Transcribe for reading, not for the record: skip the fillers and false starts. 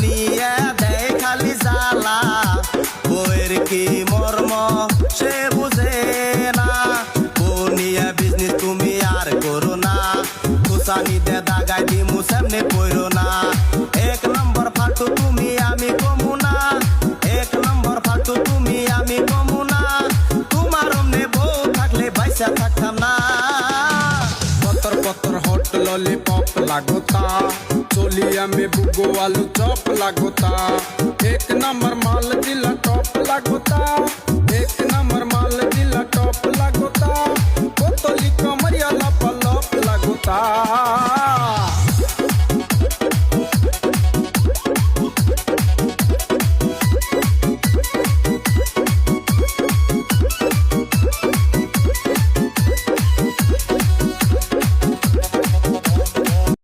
নিয়ে দেয় খালি জ্বালা, বউয়ের কি মর্ম সে বুঝে না। বউ নিয়ে বিজনেস তুমি আর করো না, খুসানি দে দাগাই দিমু সামনে পড়ো না। এক নম্বর ফালতু তুমি আমি কমু না, এক নম্বর ফালতু তুমি আমি কমু না। তোমার অমনে বউ থাকলে বাইসা থাকতাম না। पत्थर पत्थर हॉट लॉलीपॉप लागोता, चोलिया में बुगो आलू चॉप लागोता। एक नंबर माल दिला टॉप लागोता, एक नंबर माल दिला टॉप लागोता। बोतली कमरिया लप लप लागोता।